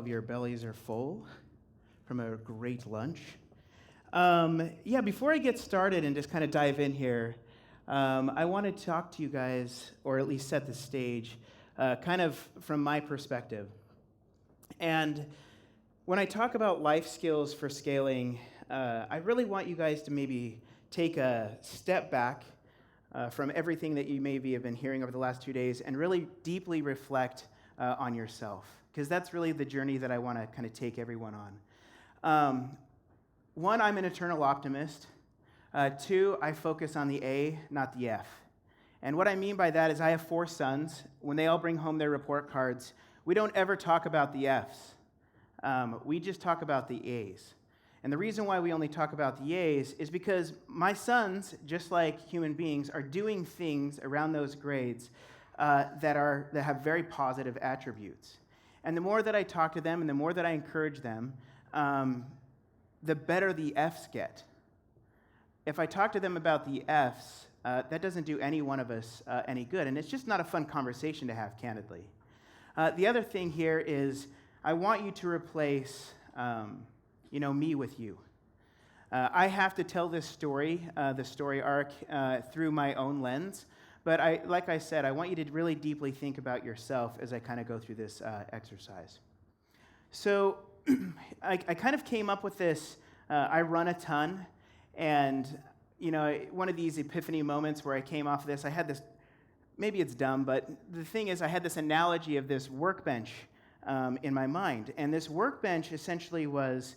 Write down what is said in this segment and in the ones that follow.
your bellies are full from a great lunch. Before I get started and just kind of dive in here, I want to talk to you guys, or at least set the stage, kind of from my perspective. And when I talk about life skills for scaling, I really want you guys to maybe take a step back from everything that you maybe have been hearing over the last 2 days and really deeply reflect on yourself, because that's really the journey that I want to kind of take everyone on. One, I'm an eternal optimist. Two, I focus on the A, not the F. And what I mean by that is I have 4 sons. When they all bring home their report cards, we don't ever talk about the Fs. We just talk about the A's. And the reason why we only talk about the A's is because my sons, just like human beings, are doing things around those grades that have very positive attributes. And the more that I talk to them and the more that I encourage them, the better the F's get. If I talk to them about the F's, that doesn't do any one of us any good. And it's just not a fun conversation to have, candidly. The other thing here is I want you to replace me with you. I have to tell this story, the story arc, through my own lens. But like I said, I want you to really deeply think about yourself as I kind of go through this exercise. So I kind of came up with this. I run a ton. And, one of these epiphany moments where I came off of this, I had this, maybe it's dumb, but the thing is I had this analogy of this workbench in my mind. And this workbench essentially was,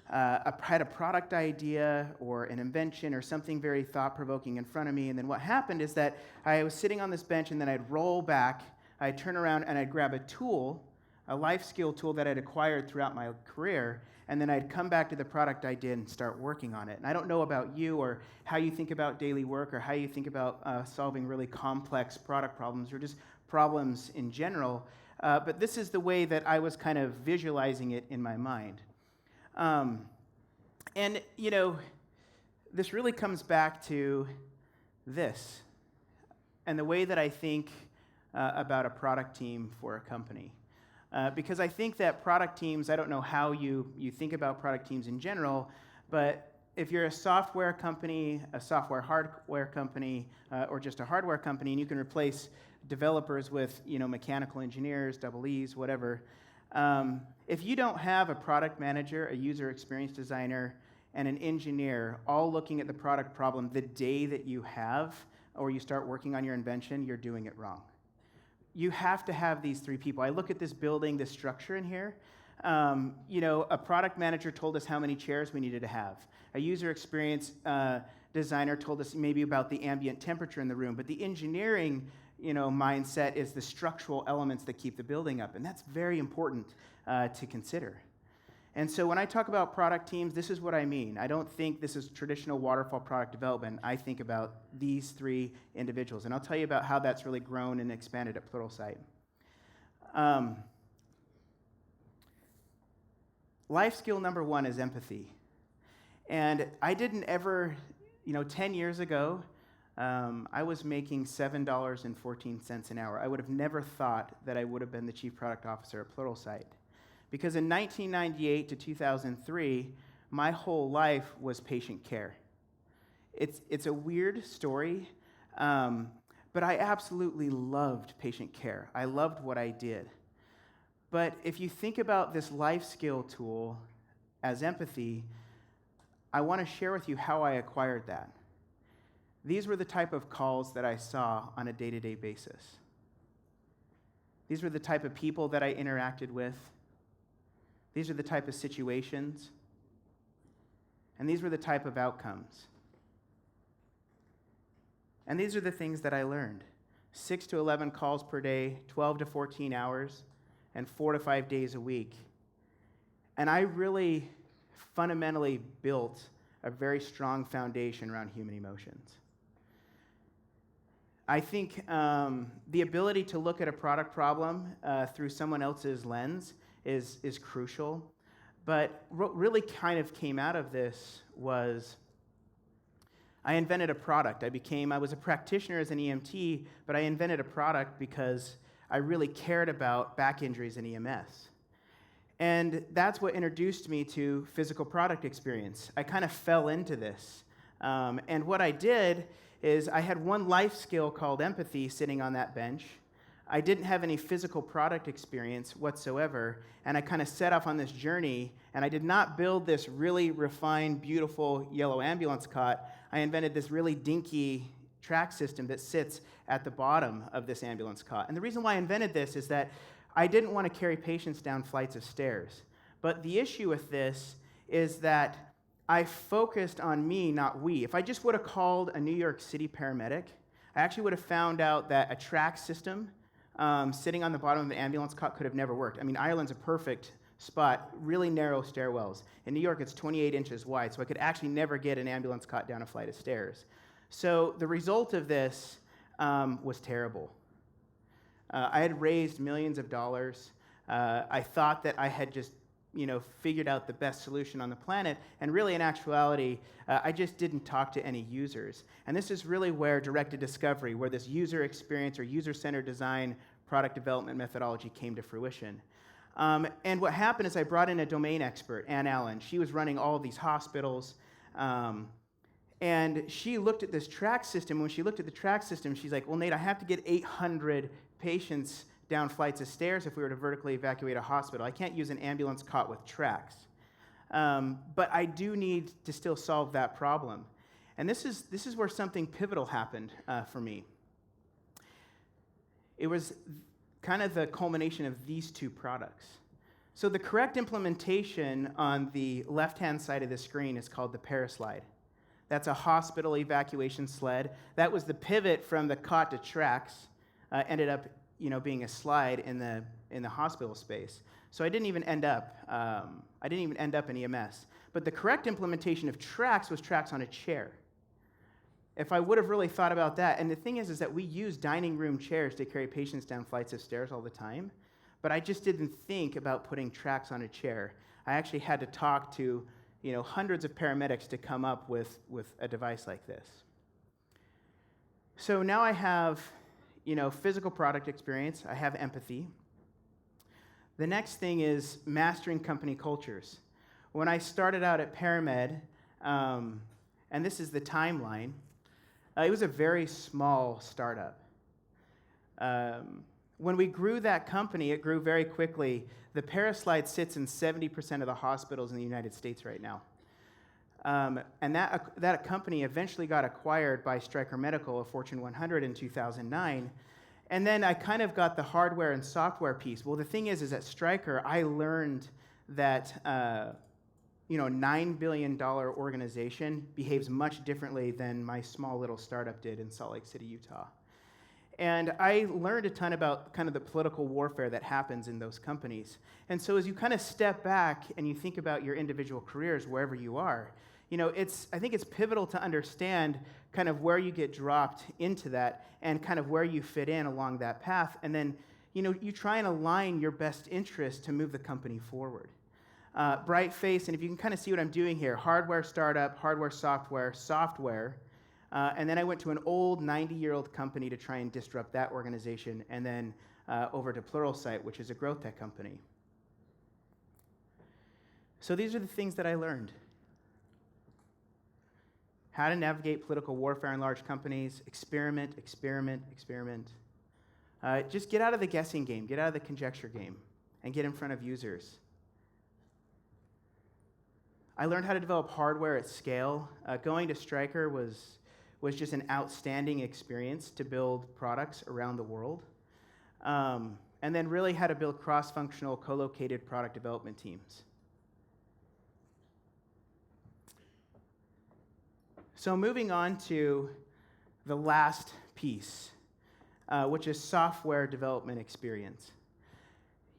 I had a product idea or an invention or something very thought-provoking in front of me. And then what happened is that I was sitting on this bench, and then I'd roll back, I'd turn around, and I'd grab a tool, a life skill tool that I'd acquired throughout my career, and then I'd come back to the product I did and start working on it. And I don't know about you or how you think about daily work or how you think about solving really complex product problems or just problems in general, but this is the way that I was kind of visualizing it in my mind. This really comes back to this and the way that I think about a product team for a company. Because I think that product teams, I don't know how you think about product teams in general, but if you're a software company, a software hardware company, or just a hardware company, and you can replace developers with mechanical engineers, double E's, whatever, if you don't have a product manager, a user experience designer, and an engineer all looking at the product problem the day that you have or you start working on your invention, you're doing it wrong. You have to have these 3 people. I look at this building, this structure in here. A product manager told us how many chairs we needed to have. A user experience designer told us maybe about the ambient temperature in the room. But the engineering mindset is the structural elements that keep the building up. And that's very important to consider. And so when I talk about product teams, this is what I mean. I don't think this is traditional waterfall product development. I think about these 3 individuals. And I'll tell you about how that's really grown and expanded at Pluralsight. Life skill number 1 is empathy. And I didn't ever, 10 years ago, I was making $7.14 an hour. I would have never thought that I would have been the chief product officer at Pluralsight. Because in 1998 to 2003, my whole life was patient care. It's a weird story, but I absolutely loved patient care. I loved what I did. But if you think about this life skill tool as empathy, I want to share with you how I acquired that. These were the type of calls that I saw on a day-to-day basis. These were the type of people that I interacted with. These are the type of situations, and these were the type of outcomes. And these are the things that I learned. 6 to 11 calls per day, 12 to 14 hours, and 4 to 5 days a week. And I really fundamentally built a very strong foundation around human emotions. I think the ability to look at a product problem through someone else's lens is crucial. But what really kind of came out of this was I invented a product. I was a practitioner as an EMT, but I invented a product because I really cared about back injuries in EMS. And that's what introduced me to physical product experience. I kind of fell into this. And what I did is I had one life skill called empathy sitting on that bench. I didn't have any physical product experience whatsoever, and I kind of set off on this journey, and I did not build this really refined, beautiful yellow ambulance cot. I invented this really dinky track system that sits at the bottom of this ambulance cot. And the reason why I invented this is that I didn't want to carry patients down flights of stairs. But the issue with this is that I focused on me, not we. If I just would have called a New York City paramedic, I actually would have found out that a track system sitting on the bottom of an ambulance cot could have never worked. I mean, Ireland's a perfect spot, really narrow stairwells. In New York, it's 28 inches wide, so I could actually never get an ambulance cot down a flight of stairs. So the result of this was terrible. I had raised millions of dollars. I thought that I had just, figured out the best solution on the planet, and really, in actuality, I just didn't talk to any users. And this is really where directed discovery, where this user experience or user-centered design product development methodology came to fruition. And what happened is I brought in a domain expert, Ann Allen. She was running all of these hospitals, and she looked at this track system. When she looked at the track system, she's like, well, Nate, I have to get 800 patients down flights of stairs if we were to vertically evacuate a hospital. I can't use an ambulance cot with tracks. But I do need to still solve that problem. And this is where something pivotal happened for me. It was kind of the culmination of these two products. So the correct implementation on the left-hand side of the screen is called the Pluralsight. That's a hospital evacuation sled. That was the pivot from the cot to tracks. Ended up, being a slide in the hospital space. So I didn't even end up in EMS. But the correct implementation of tracks was tracks on a chair. If I would have really thought about that, and the thing is that we use dining room chairs to carry patients down flights of stairs all the time, but I just didn't think about putting tracks on a chair. I actually had to talk to, hundreds of paramedics to come up with a device like this. So now I have physical product experience. I have empathy. The next thing is mastering company cultures. When I started out at Paramed, and this is the timeline, it was a very small startup. When we grew that company, it grew very quickly. The Pluralsight sits in 70% of the hospitals in the United States right now. And that company eventually got acquired by Stryker Medical, a Fortune 100 in 2009. And then I kind of got the hardware and software piece. Well, the thing is at Stryker, I learned that $9 billion organization behaves much differently than my small little startup did in Salt Lake City, Utah. And I learned a ton about kind of the political warfare that happens in those companies. And so as you kind of step back and you think about your individual careers wherever you are, I think it's pivotal to understand kind of where you get dropped into that and kind of where you fit in along that path. And then, you try and align your best interests to move the company forward. Bright face, and if you can kind of see what I'm doing here, hardware startup, hardware, software. And then I went to an old 90-year-old company to try and disrupt that organization, and then over to Pluralsight, which is a growth tech company. So these are the things that I learned. How to navigate political warfare in large companies, experiment. Just get out of the guessing game, get out of the conjecture game, and get in front of users. I learned how to develop hardware at scale. Going to Stryker was just an outstanding experience to build products around the world. And then really how to build cross-functional, co-located product development teams. So moving on to the last piece, which is software development experience.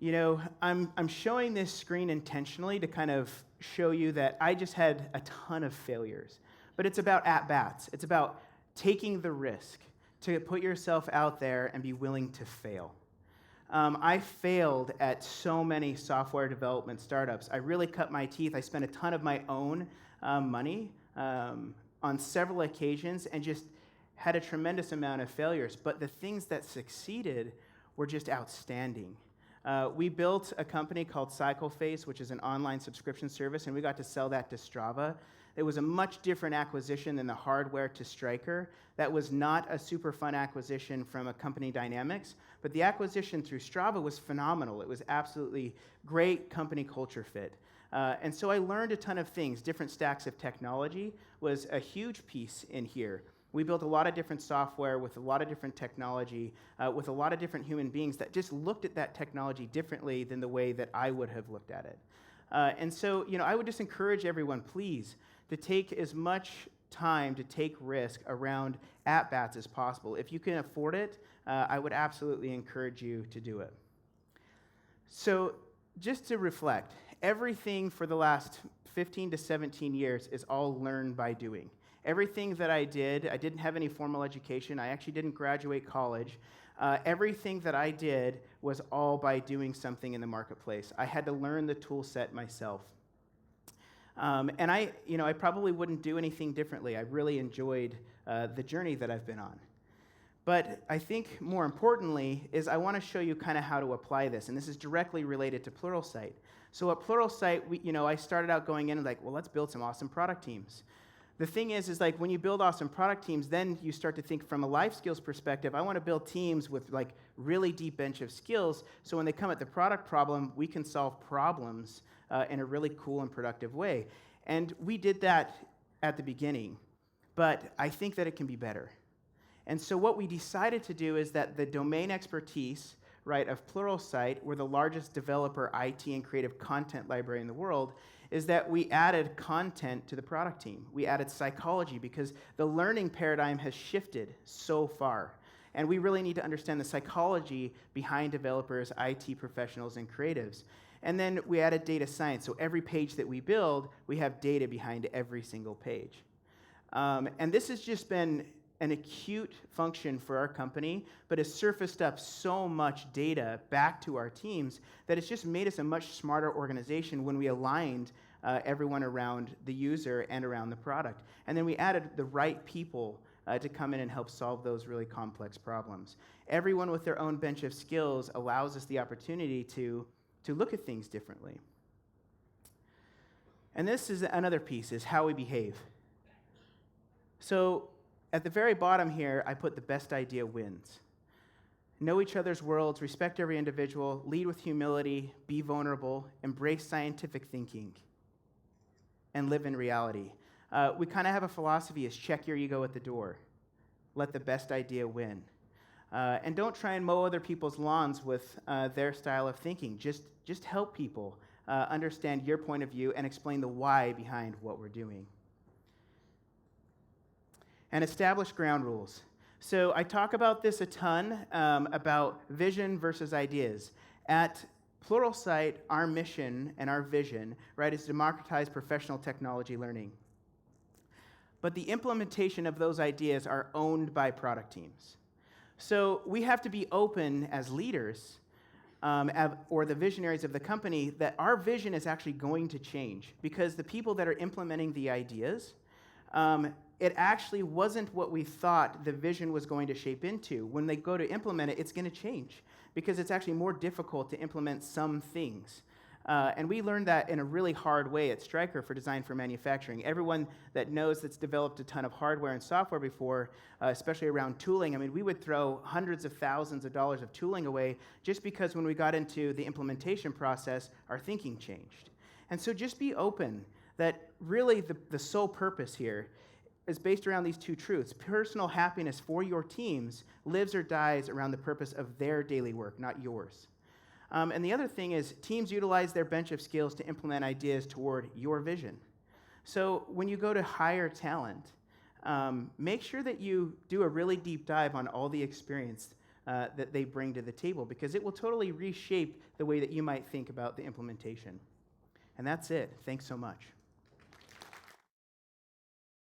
I'm showing this screen intentionally to kind of show you that I just had a ton of failures. But it's about at-bats. It's about taking the risk to put yourself out there and be willing to fail. I failed at so many software development startups. I really cut my teeth. I spent a ton of my own money on several occasions and just had a tremendous amount of failures. But the things that succeeded were just outstanding. We built a company called CycleFace, which is an online subscription service, and we got to sell that to Strava. It was a much different acquisition than the hardware to Stryker. That was not a super fun acquisition from a company dynamics, but the acquisition through Strava was phenomenal. It was absolutely great company culture fit. And so I learned a ton of things. Different stacks of technology was a huge piece in here. We built a lot of different software with a lot of different technology, with a lot of different human beings that just looked at that technology differently than the way that I would have looked at it. And so, I would just encourage everyone, please, to take as much time to take risk around at-bats as possible. If you can afford it, I would absolutely encourage you to do it. So just to reflect, everything for the last 15 to 17 years is all learned by doing. Everything that I didn't have any formal education. I actually didn't graduate college. Everything that I did was all by doing something in the marketplace. I had to learn the tool set myself. And I probably wouldn't do anything differently. I really enjoyed the journey that I've been on. But I think more importantly is I want to show you kind of how to apply this. And this is directly related to Pluralsight. So at Pluralsight, I started out going in and like, well, let's build some awesome product teams. The thing is like when you build awesome product teams, then you start to think from a life skills perspective, I want to build teams with like really deep bench of skills, so when they come at the product problem, we can solve problems in a really cool and productive way. And we did that at the beginning, but I think that it can be better. And so what we decided to do is that the domain expertise, right, of Pluralsight, we're the largest developer IT and creative content library in the world, is that we added content to the product team. We added psychology because the learning paradigm has shifted so far. And we really need to understand the psychology behind developers, IT professionals, and creatives. And then we added data science. So every page that we build, we have data behind every single page. And this has just been an acute function for our company, but has surfaced up so much data back to our teams that it's just made us a much smarter organization when we aligned everyone around the user and around the product. And then we added the right people to come in and help solve those really complex problems. Everyone with their own bench of skills allows us the opportunity to look at things differently. And this is another piece, is how we behave. So at the very bottom here, I put the best idea wins. Know each other's worlds, respect every individual, lead with humility, be vulnerable, embrace scientific thinking, and live in reality. We kind of have a philosophy is check your ego at the door. Let the best idea win. And don't try and mow other people's lawns with their style of thinking. Just help people understand your point of view and explain the why behind what we're doing. And establish ground rules. So I talk about this a ton, about vision versus ideas. At Pluralsight, our mission and our vision, right, is to democratize professional technology learning. But the implementation of those ideas are owned by product teams. So we have to be open as leaders, or the visionaries of the company, that our vision is actually going to change, because the people that are implementing the ideas, it actually wasn't what we thought the vision was going to shape into. When they go to implement it, it's going to change because it's actually more difficult to implement some things. And we learned that in a really hard way at Stryker for Design for Manufacturing. Everyone that knows that's developed a ton of hardware and software before, especially around tooling, I mean, we would throw hundreds of thousands of dollars of tooling away just because when we got into the implementation process, our thinking changed. And so just be open that really the sole purpose here is based around these two truths. Personal happiness for your teams lives or dies around the purpose of their daily work, not yours. And the other thing is teams utilize their bench of skills to implement ideas toward your vision. So when you go to hire talent, make sure that you do a really deep dive on all the experience that they bring to the table, because it will totally reshape the way that you might think about the implementation. And that's it. Thanks so much.